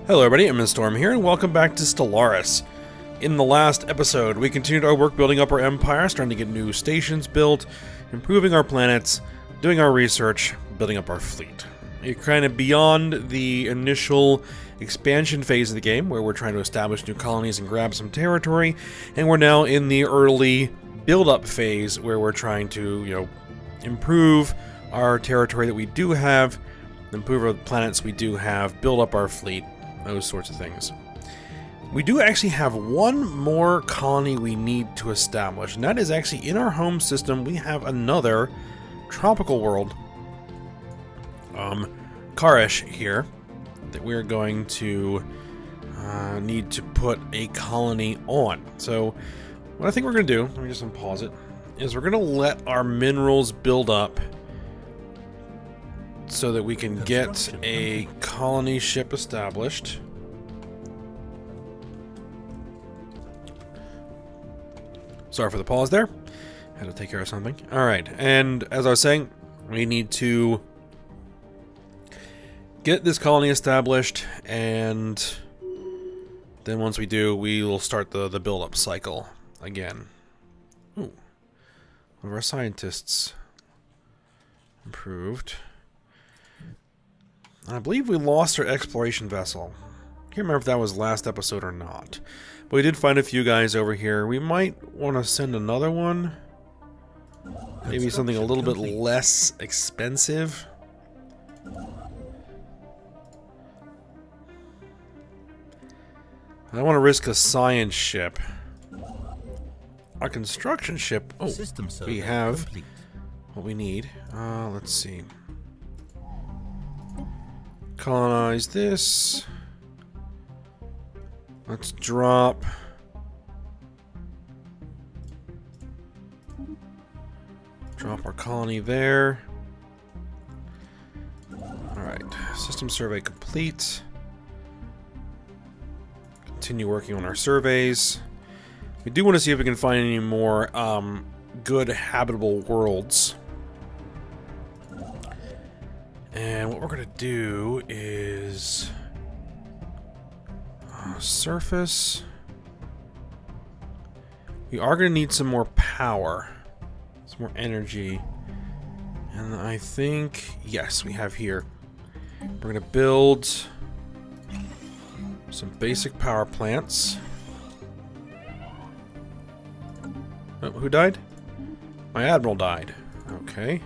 Hello everybody, I'm Storm here, and welcome back to Stellaris. In the last episode, we continued our work building up our empire, starting to get new stations built, improving our planets, doing our research, building up our fleet. We're kind of beyond the initial expansion phase of the game, where we're trying to establish new colonies and grab some territory, and we're now in the early build-up phase, where we're trying to, improve our territory that we do have, improve our planets we do have, build up our fleet, those sorts of things. We do actually have one more colony we need to establish, and that is actually in our home system. We have another tropical world, Karish here, that we're going to need to put a colony on. So what I think we're going to do, let me just unpause it, is we're going to let our minerals build up so that we can get a colony ship established. Sorry for the pause there. Had to take care of something. Alright, and as I was saying, we need to get this colony established, and then once we do, we will start the build-up cycle again. Ooh. One of our scientists improved. I believe we lost our exploration vessel. Can't remember if that was last episode or not. But we did find a few guys over here. We might want to send another one. Maybe something a little bit less expensive. I don't want to risk a science ship. Our construction ship. Oh, we have what we need. Let's see. Colonize this. Let's drop our colony there. Alright, system survey complete. Continue working on our surveys. We do want to see if we can find any more good habitable worlds. And what we're going to do is surface. We are going to need some more power, some more energy. And I think, yes, we have here. We're going to build some basic power plants. Oh, who died? My admiral died. Okay.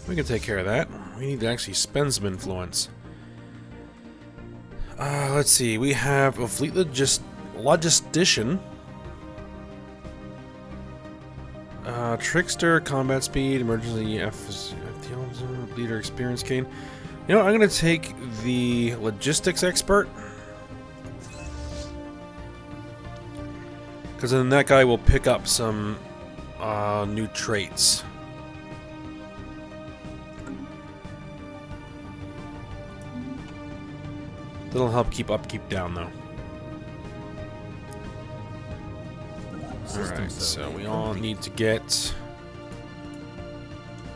We can take care of that. We need to actually spend some influence. Let's see. We have a fleet logistician. Trickster, combat speed, emergency FTL, leader experience gain. You know, I'm going to take the logistics expert. Because then that guy will pick up some new traits. That'll help keep upkeep down, though. Alright, so we all need to get...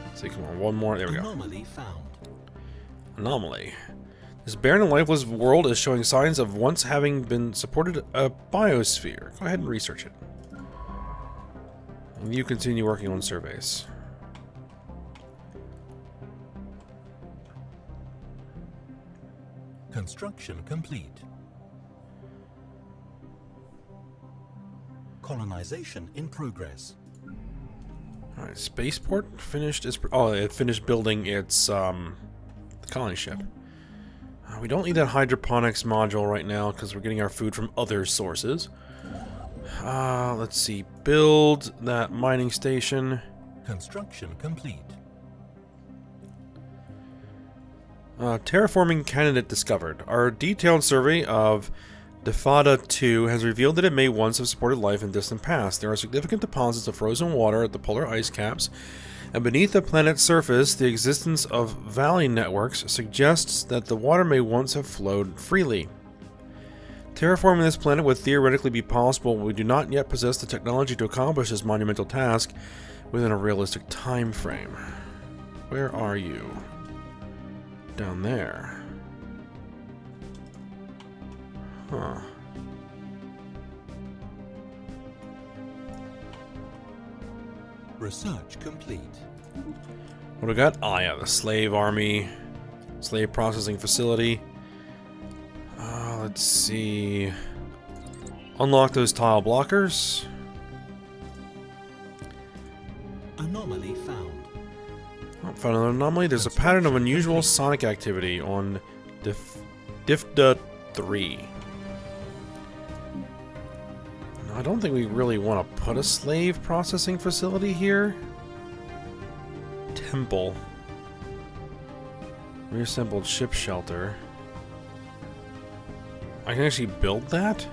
Let's see, come on, one more. There we go. Anomaly found. Anomaly. This barren and lifeless world is showing signs of once having been supported a biosphere. Go ahead and research it. And you continue working on surveys. Construction complete. Colonization in progress. Alright, spaceport finished its... Oh, it finished building its colony ship. We don't need that hydroponics module right now because we're getting our food from other sources. Let's see. Build that mining station. Construction complete. Terraforming candidate discovered. Our detailed survey of Defada 2 has revealed that it may once have supported life in distant past. There are significant deposits of frozen water at the polar ice caps, and beneath the planet's surface, the existence of valley networks suggests that the water may once have flowed freely. Terraforming this planet would theoretically be possible, but we do not yet possess the technology to accomplish this monumental task within a realistic time frame. Where are you? Down there. Huh. Research complete. What do we got? Oh yeah, the slave army, slave processing facility. Let's see. Unlock those tile blockers. Anomaly found. Oh, found another anomaly. There's a pattern of unusual sonic activity on Difda 3. No, I don't think we really want to put a slave processing facility here. Temple. Reassembled ship shelter. I can actually build that?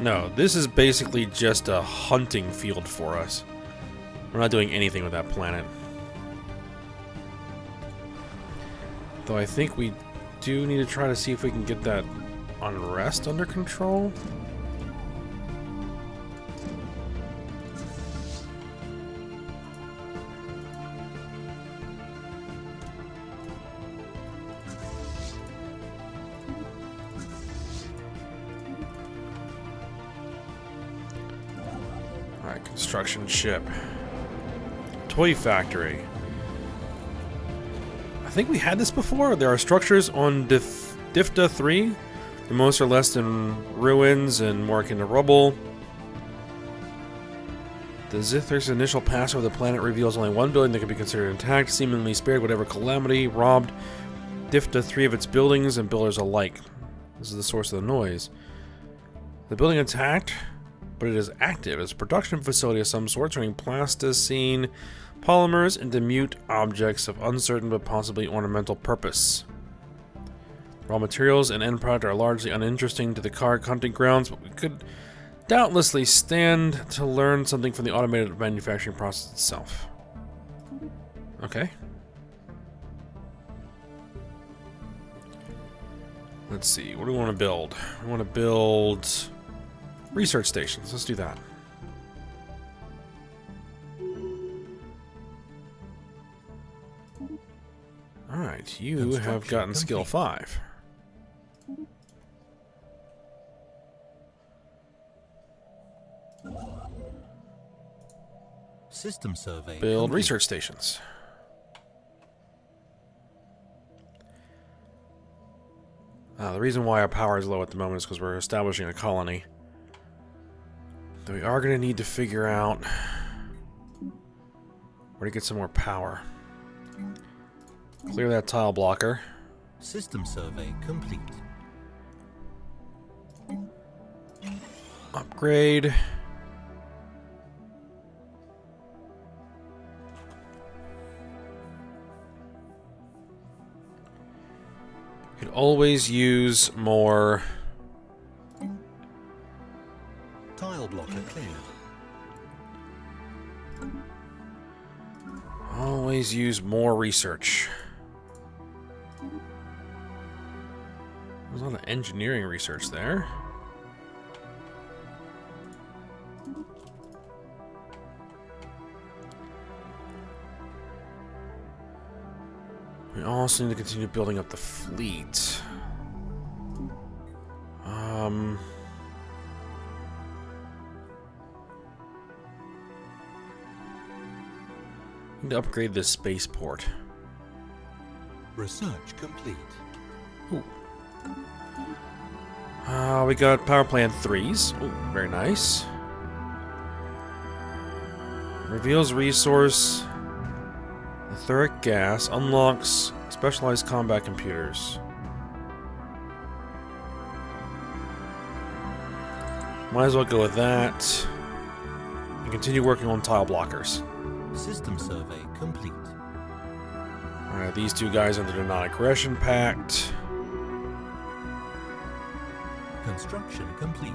No, this is basically just a hunting field for us. We're not doing anything with that planet. Though I think we do need to try to see if we can get that unrest under control. Alright, construction ship. Toy factory. I think we had this before. There are structures on Difda 3. The most are less in ruins and more akin to rubble. The Zithir's initial pass over the planet reveals only one building that can be considered intact, seemingly spared whatever calamity robbed Difda 3 of its buildings and builders alike. This is the source of the noise. The building attacked, but it is active. It's a production facility of some sort, turning plasticine polymers into mute objects of uncertain but possibly ornamental purpose. Raw materials and end product are largely uninteresting to the card hunting grounds, but we could doubtlessly stand to learn something from the automated manufacturing process itself. Okay. Let's see, what do we want to build? We want to build research stations. Let's do that. Alright, you have gotten skill 5. System survey. Build research stations. The reason why our power is low at the moment is because we're establishing a colony. Though we are going to need to figure out where to get some more power. Clear that tile blocker. System survey complete. Upgrade. Could always use more. Tile blocker cleared. Always use more research. There's a lot of engineering research there. We also need to continue building up the fleet. Need to upgrade this spaceport. Research complete. Ooh. We got power plant 3s. Ooh, very nice. Reveals resource. Etheric gas unlocks specialized combat computers. Might as well go with that. And continue working on tile blockers. System survey complete. Alright, these two guys under the non-aggression pact. Construction complete.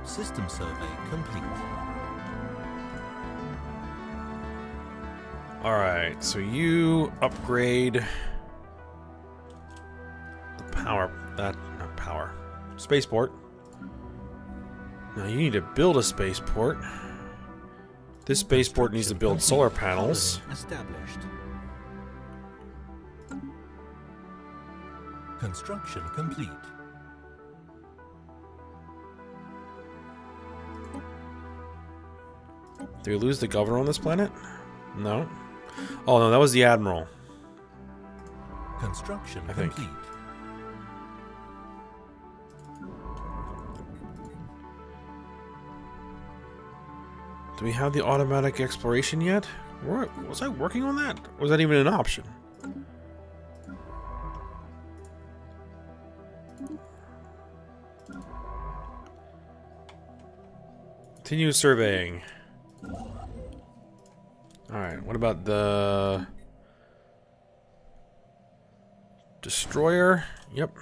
System survey complete. Alright, so you upgrade the power, not power, spaceport. Now you need to build a spaceport. This spaceport needs to build solar panels. Established. Construction complete. Did we lose the governor on this planet? No. Oh no, that was the admiral. Construction I think. complete. Do we have the automatic exploration yet? Was I working on that? Or was that even an option? Continue surveying. Alright, what about the destroyer? Yep.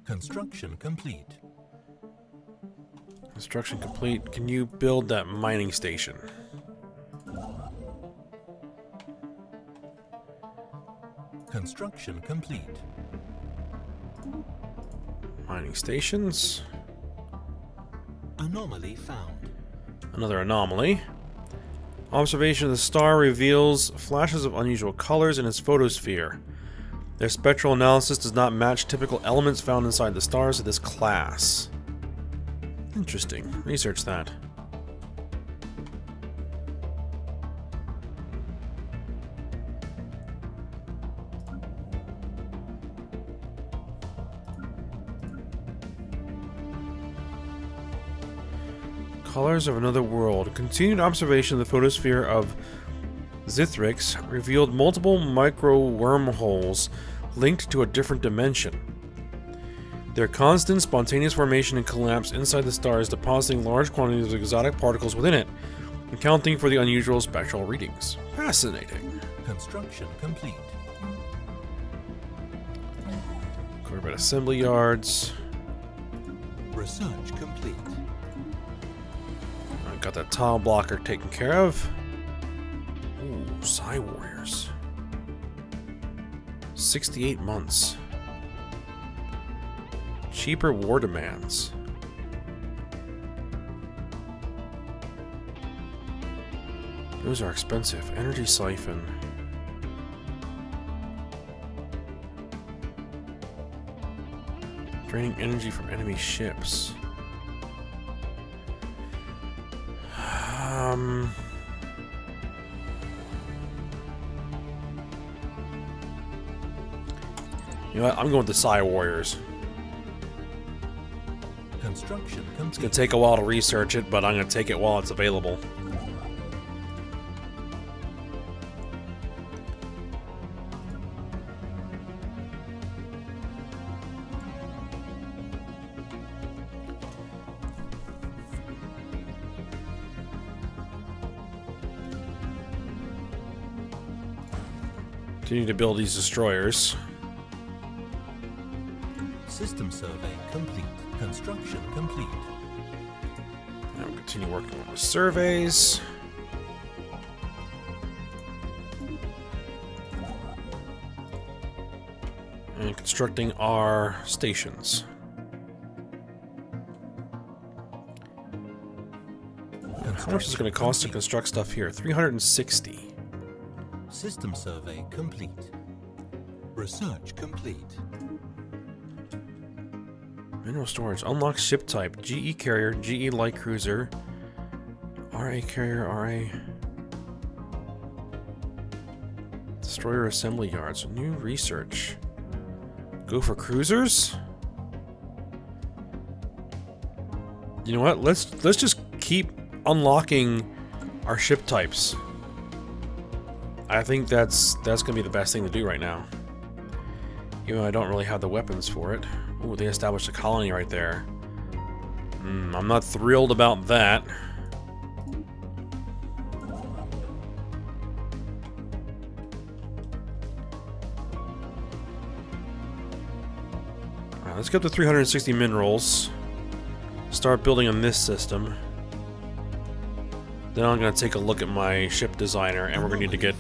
Construction complete. Construction complete. Can you build that mining station? Construction complete. Mining stations. Anomaly found. Another anomaly. Observation of the star reveals flashes of unusual colors in its photosphere. Their spectral analysis does not match typical elements found inside the stars of this class. Interesting. Research that. Colors of another world. Continued observation of the photosphere of Zithrix revealed multiple micro-wormholes linked to a different dimension. Their constant, spontaneous formation and collapse inside the star is depositing large quantities of exotic particles within it, accounting for the unusual spectral readings. Fascinating. Construction complete. Corvette assembly yards. Research complete. I got that tile blocker taken care of. Ooh, Psi Warriors. 68 months. Cheaper war demands. Those are expensive. Energy siphon. Draining energy from enemy ships. You know what? I'm going with the Psi Warriors. Construction complete. It's going to take a while to research it, but I'm going to take it while it's available. Continue to build these destroyers. System survey complete. Construction complete. Now we'll continue working on the surveys. And constructing our stations. How much is it going to cost to construct stuff here? 360. System survey complete. Research complete. Mineral storage. Unlock ship type. GE carrier, GE light cruiser, RA carrier, RA. Destroyer assembly yards. New research. Go for cruisers? You know what? Let's just keep unlocking our ship types. I think that's gonna be the best thing to do right now. Even though I don't really have the weapons for it. Ooh, they established a colony right there. I'm not thrilled about that. Alright, let's get to 360 minerals. Start building on this system. Then I'm going to take a look at my ship designer, and we're going to need to get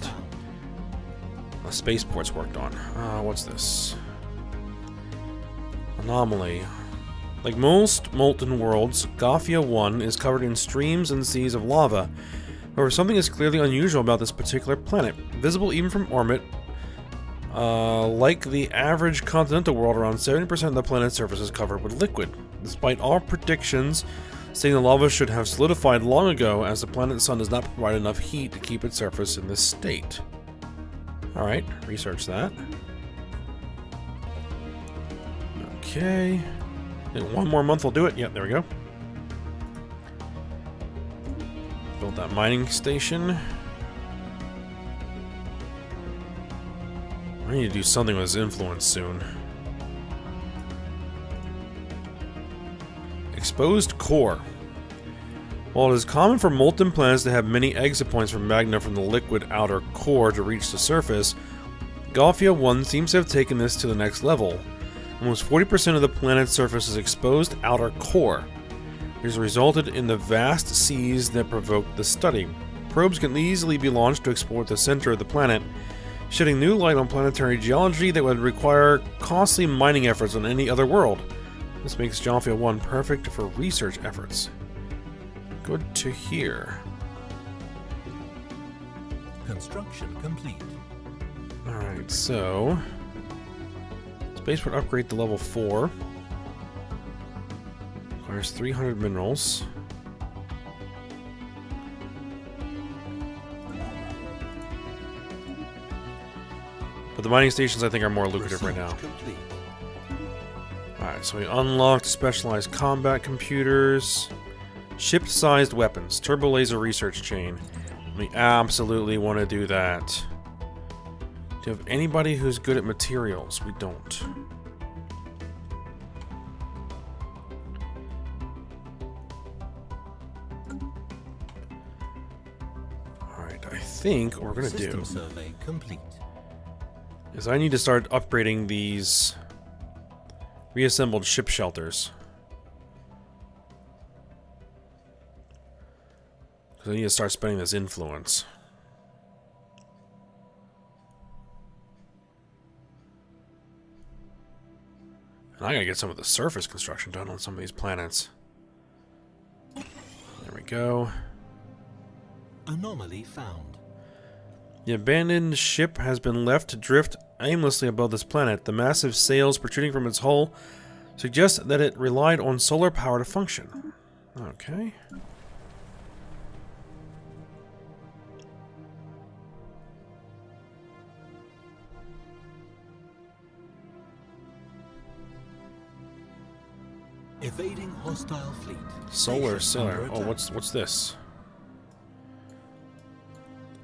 spaceports worked on. What's this? Anomaly. Like most molten worlds, Gothia 1 is covered in streams and seas of lava, However, something is clearly unusual about this particular planet. Visible even from orbit, like the average continental world, around 70% of the planet's surface is covered with liquid. Despite all predictions saying the lava should have solidified long ago, as the planet's sun does not provide enough heat to keep its surface in this state. Alright, research that. Okay. And 1 more month will do it. Yep, there we go. Build that mining station. I need to do something with his influence soon. Exposed core. While it is common for molten planets to have many exit points for magma from the liquid outer core to reach the surface, Galfia 1 seems to have taken this to the next level. Almost 40% of the planet's surface is exposed outer core. It has resulted in the vast seas that provoked the study. Probes can easily be launched to explore the center of the planet, shedding new light on planetary geology that would require costly mining efforts on any other world. This makes Galfia 1 perfect for research efforts. Good to hear. Construction complete. Alright, so spaceport upgrade to level 4. Requires 300 minerals. But the mining stations, I think, are more lucrative right now. Alright, so we unlocked specialized combat computers, ship-sized weapons, turbo laser research chain. We absolutely want to do that. Do you have anybody who's good at materials? We don't. Alright, I think what we're going to do survey complete. is I need to start upgrading these reassembled ship shelters. Because I need to start spending this influence. And I gotta get some of the surface construction done on some of these planets. There we go. Anomaly found. The abandoned ship has been left to drift aimlessly above this planet. The massive sails protruding from its hull suggest that it relied on solar power to function. Okay. Evading hostile fleet. Solar sailor. Oh, what's this?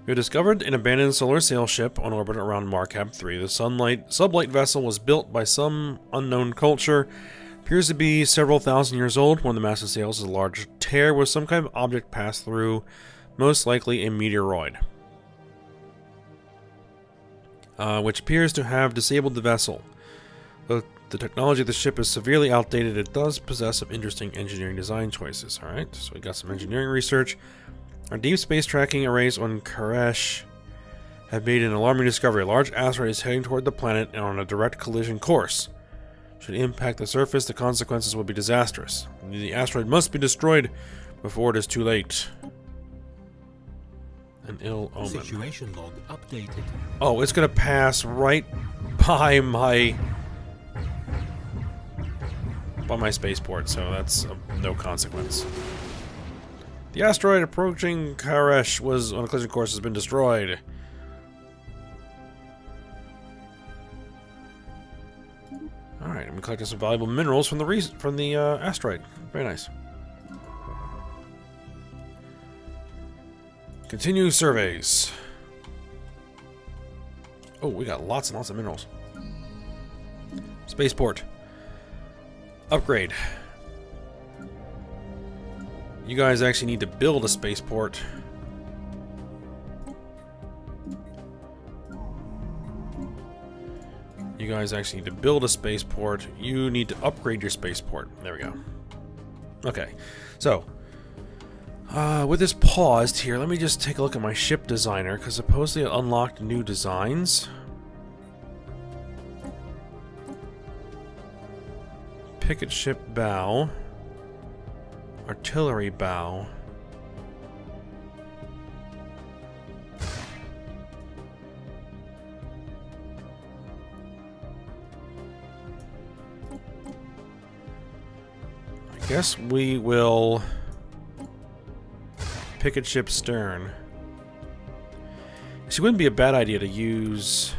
We discovered an abandoned solar sail ship on orbit around Markab 3. The sublight vessel was built by some unknown culture. Appears to be several thousand years old. One of the massive sails is a large tear where some kind of object passed through, most likely a meteoroid, which appears to have disabled the vessel. Though the technology of the ship is severely outdated, it does possess some interesting engineering design choices. Alright, so we got some engineering research. Our deep space tracking arrays on Koresh have made an alarming discovery. A large asteroid is heading toward the planet and on a direct collision course. Should it impact the surface, the consequences will be disastrous. The asteroid must be destroyed before it is too late. An ill omen. Situation log updated. Oh, it's gonna pass right by my spaceport, so that's no consequence. The asteroid approaching Koresh was on a collision course has been destroyed. Alright, I'm collecting some valuable minerals from the asteroid. Very nice. Continue surveys. Oh, we got lots and lots of minerals. Spaceport. Upgrade. You guys actually need to build a spaceport. You guys actually need to build a spaceport. You need to upgrade your spaceport. There we go. Okay, so with this paused here, let me just take a look at my ship designer, because supposedly it unlocked new designs. Picket ship bow. Artillery bow. Guess we will picket ship stern. It wouldn't be a bad idea to use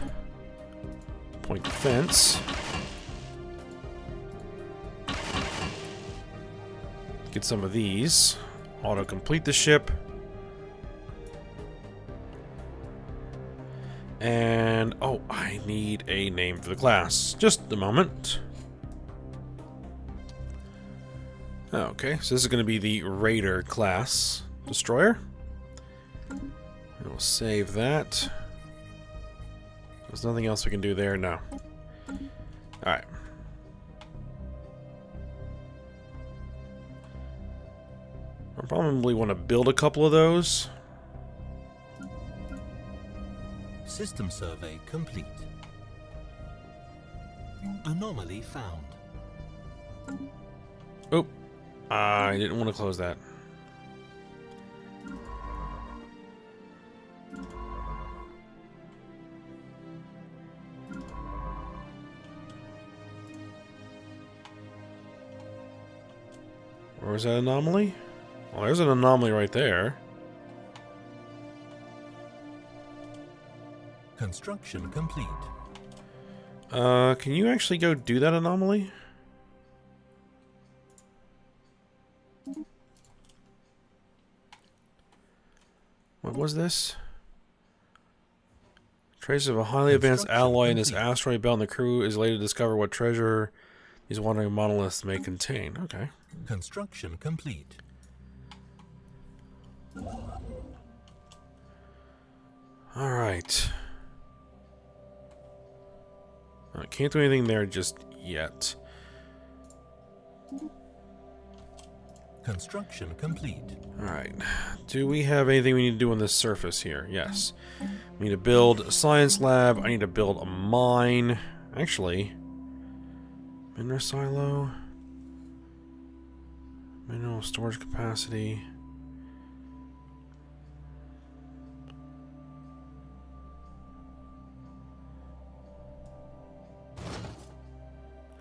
point defense. Get some of these. Auto-complete the ship. And, oh, I need a name for the class. Just a moment. Okay, so this is going to be the Raider class destroyer. We'll save that. There's nothing else we can do there? No. Alright. I probably want to build a couple of those. System survey complete. Anomaly found. Oh, I didn't want to close that. Or is that an anomaly? Well, there's an anomaly right there. Construction complete. Can you actually go do that anomaly? What was this? Trace of a highly advanced alloy in this asteroid belt, and the crew is later to discover what treasure these wandering monoliths may contain. Okay. Construction complete. Alright. I can't do anything there just yet. Construction complete. Alright. Do we have anything we need to do on this surface here? Yes. We need to build a science lab. I need to build a mine. Actually, mineral silo. Mineral storage capacity.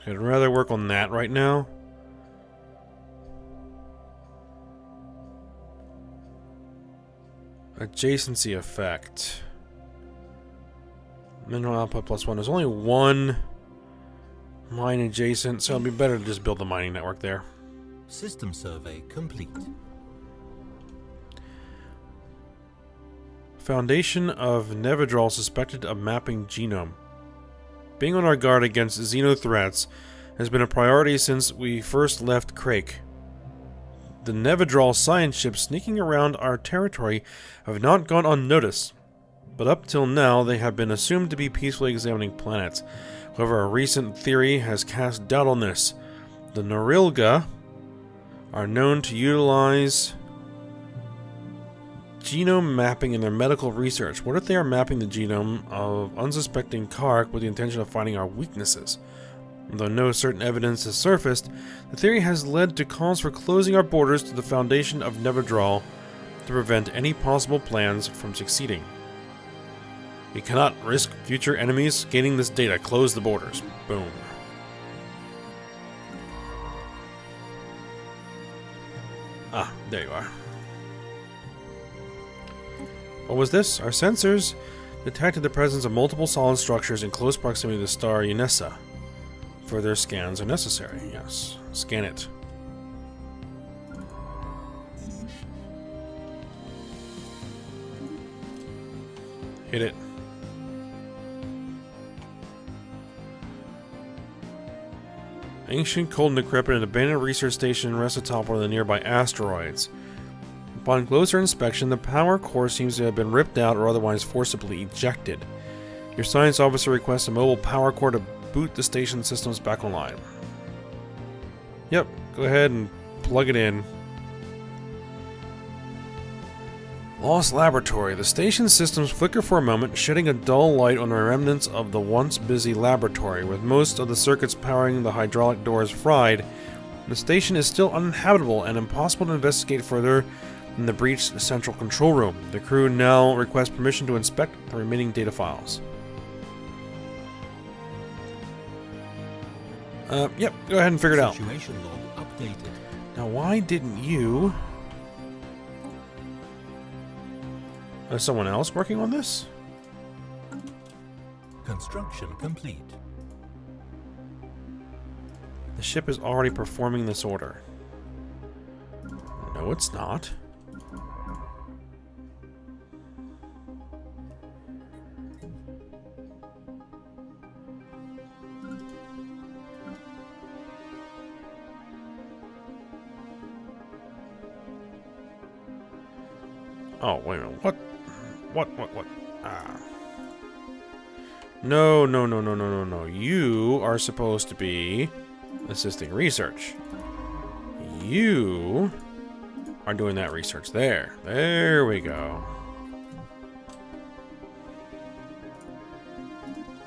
I'd rather work on that right now. Adjacency effect. Mineral output +1. There's only one mine adjacent, so it'll be better to just build the mining network there. System survey complete. Foundation of Naval suspected of mapping genome. Being on our guard against xeno threats has been a priority since we first left Crake. The Naval science ships sneaking around our territory have not gone unnoticed, but up till now they have been assumed to be peacefully examining planets. However, a recent theory has cast doubt on this. The Norilga are known to utilize genome mapping in their medical research. What if they are mapping the genome of unsuspecting Kark with the intention of finding our weaknesses? Though no certain evidence has surfaced, the theory has led to calls for closing our borders to the Foundation of Naval to prevent any possible plans from succeeding. We cannot risk future enemies gaining this data. Close the borders. Boom. Ah, there you are. What was this? Our sensors detected the presence of multiple solid structures in close proximity to the star Unessa. Further scans are necessary. Yes. Scan it. Hit it. Ancient, cold, and decrepit, an abandoned research station rests atop one of the nearby asteroids. Upon closer inspection, the power core seems to have been ripped out or otherwise forcibly ejected. Your science officer requests a mobile power core to boot the station systems back online. Yep, go ahead and plug it in. Lost laboratory. The station systems flicker for a moment, shedding a dull light on the remnants of the once busy laboratory. With most of the circuits powering the hydraulic doors fried, the station is still uninhabitable and impossible to investigate further in the breached central control room. The crew now requests permission to inspect the remaining data files. Yep, go ahead and figure it out. Situation log updated. Now, why didn't you... Is someone else working on this? Construction complete. The ship is already performing this order. No, it's not. Oh, wait a minute. What? What? Ah. No. You are supposed to be assisting research. You are doing that research there. There we go.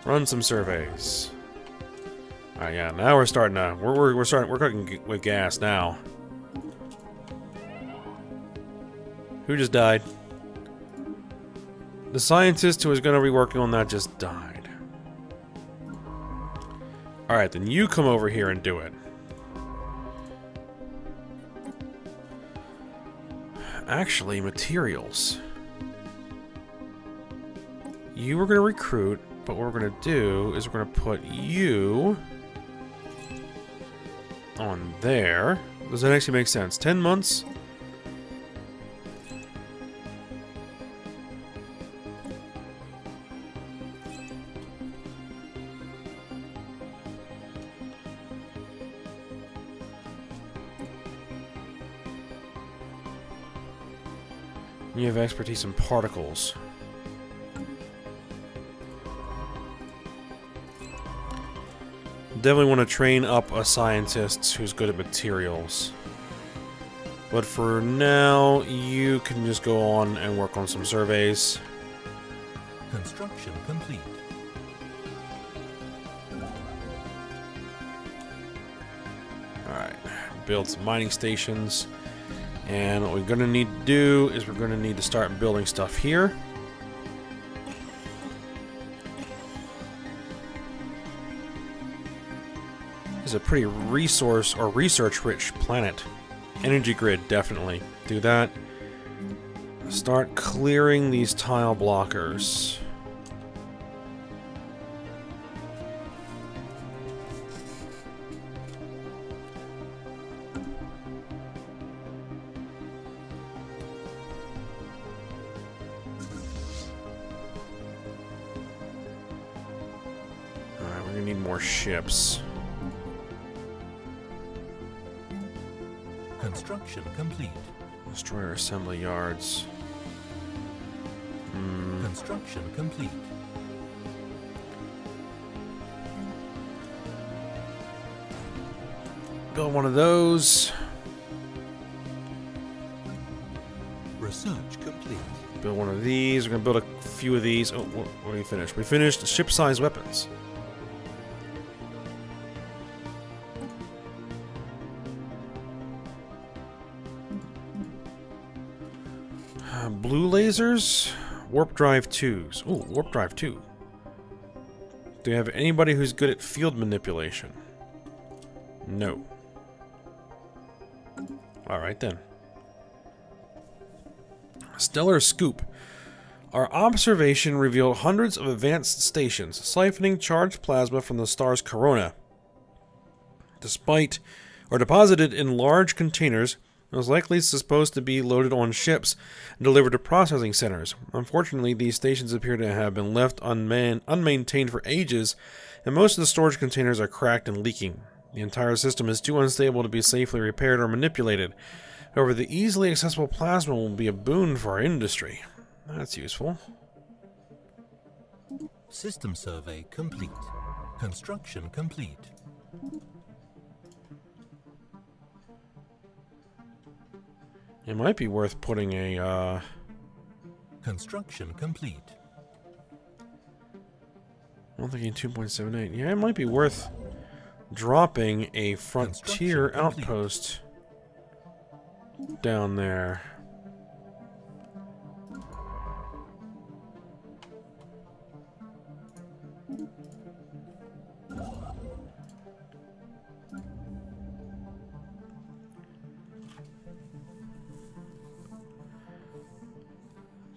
Run some surveys. Alright, yeah, now we're starting to... We're cooking with gas now. Who just died? The scientist who was going to be working on that just died. Alright, then you come over here and do it. Actually, materials. You were going to recruit, but what we're going to do is we're going to put you on there. Does that actually make sense? 10 months? You have expertise in particles. Definitely want to train up a scientist who's good at materials. But for now, you can just go on and work on some surveys. Construction complete. Alright, build some mining stations. And what we're going to need to do is we're going to need to start building stuff here. This is a pretty resource or research-rich planet. Energy grid, definitely. Do that. Start clearing these tile blockers. Need more ships. Construction complete. Destroyer assembly yards. Construction complete. Build one of those. Research complete. Build one of these. We're gonna build a few of these. Oh, what did we finish? We finished ship-sized weapons. Blue lasers, warp drive 2s. Ooh, warp drive 2. Do you have anybody who's good at field manipulation? No. Alright then. Stellar scoop. Our observation revealed hundreds of advanced stations siphoning charged plasma from the star's corona. Deposited in large containers. It was likely supposed to be loaded on ships and delivered to processing centers. Unfortunately, these stations appear to have been left unmaintained for ages, and most of the storage containers are cracked and leaking. The entire system is too unstable to be safely repaired or manipulated. However, the easily accessible plasma will be a boon for our industry. That's useful. System survey complete. Construction complete. It might be worth putting a, Construction complete. I'm thinking 2.78. Yeah, it might be worth dropping a frontier outpost down there.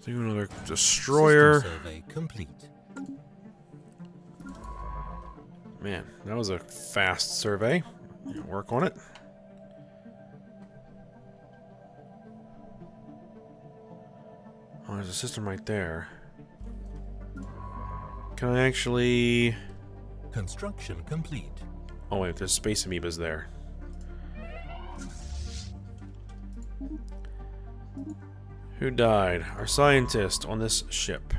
Do another destroyer. System survey complete. Man, that was a fast survey. Work on it. Oh, there's a system right there. Can I actually... Construction complete. Oh wait, there's space amoebas there. Who died? Our scientist on this ship.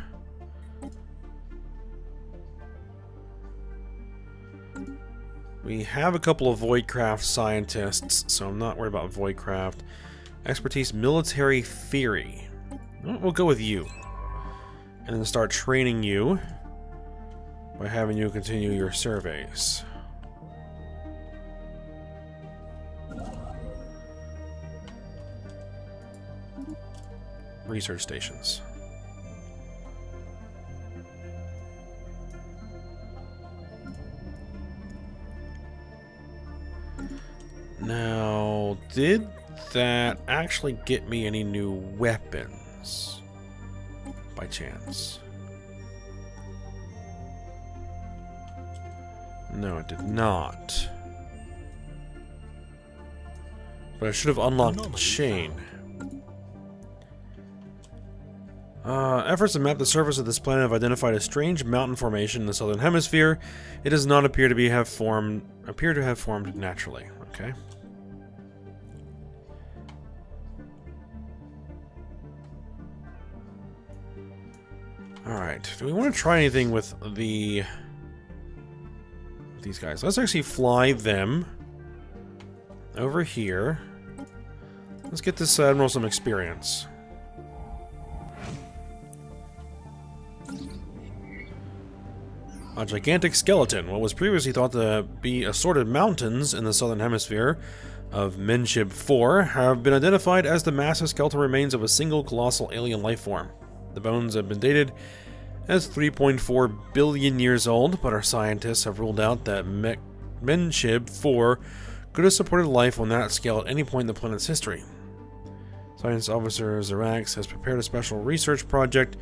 We have a couple of Voidcraft scientists, so I'm not worried about Voidcraft. Expertise, military theory. We'll go with you. And then start training you by having you continue your surveys. Research stations. Now, did that actually get me any new weapons? By chance? No, it did not. But I should have unlocked the chain. Efforts to map the surface of this planet have identified a strange mountain formation in the southern hemisphere. It does not appear to have formed naturally. Okay. Alright, do we want to try anything with these guys? Let's actually fly them over here. Let's get this Admiral some experience. A gigantic skeleton, what was previously thought to be assorted mountains in the southern hemisphere of Menshib 4, have been identified as the massive skeletal remains of a single colossal alien life form. The bones have been dated as 3.4 billion years old, but our scientists have ruled out that Menshib 4 could have supported life on that scale at any point in the planet's history. Science Officer Zarax has prepared a special research project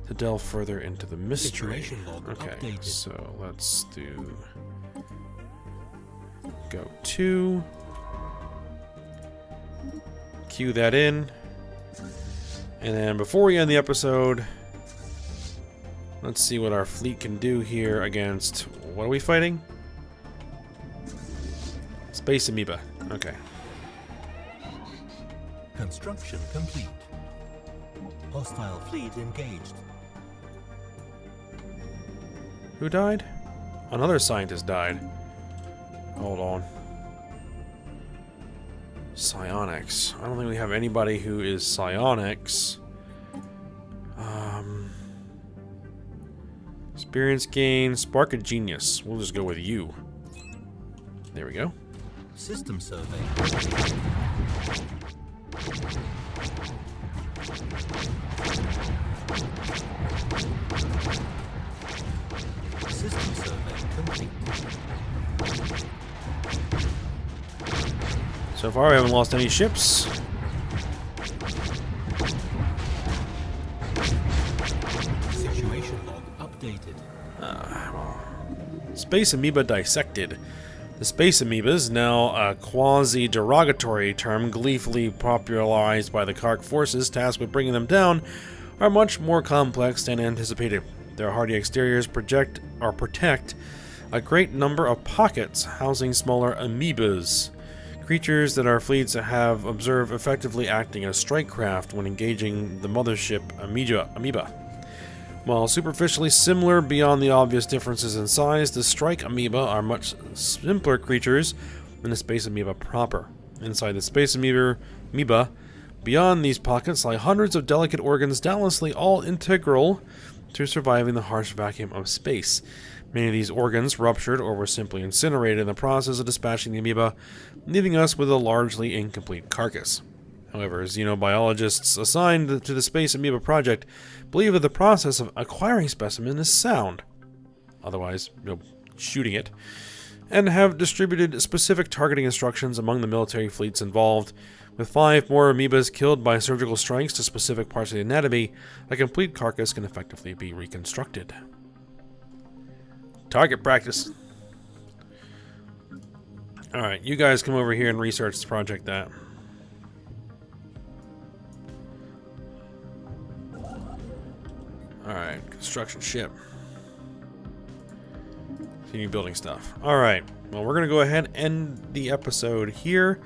to delve further into the mystery. Okay, so let's do go to cue that in, and then before we end the episode, let's see what our fleet can do here against, what are we fighting? Space amoeba. Okay. Construction complete. Hostile fleet engaged. Who died? Another scientist died. Hold on. Psionics. I don't think we have anybody who is psionics. Experience gain, spark of genius. We'll just go with you. There we go. System survey. System survey complete. So far, we haven't lost any ships. Situation log updated. Space amoeba dissected. The space amoebas, now a quasi-derogatory term gleefully popularized by the Kark forces tasked with bringing them down, are much more complex than anticipated. Their hardy exteriors protect a great number of pockets housing smaller amoebas, creatures that our fleets have observed effectively acting as strike craft when engaging the mothership amoeba. While superficially similar beyond the obvious differences in size, the strike amoeba are much simpler creatures than the space amoeba proper. Inside the space amoeba, beyond these pockets lie hundreds of delicate organs, doubtlessly all integral to surviving the harsh vacuum of space. Many of these organs ruptured or were simply incinerated in the process of dispatching the amoeba, leaving us with a largely incomplete carcass. However, xenobiologists assigned to the Space Amoeba Project believe that the process of acquiring specimen is sound, otherwise, shooting it, and have distributed specific targeting instructions among the military fleets involved, With 5 more amoebas killed by surgical strikes to specific parts of the anatomy, a complete carcass can effectively be reconstructed. Target practice. Alright, you guys come over here and research this project that. Alright, construction ship. Continue building stuff. Alright, well, we're going to go ahead and end the episode here.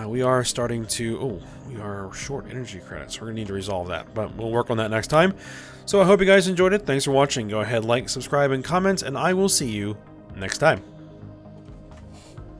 We are starting to... Oh, we are short energy credits. We're going to need to resolve that, but we'll work on that next time. So I hope you guys enjoyed it. Thanks for watching. Go ahead, like, subscribe, and comment, and I will see you next time.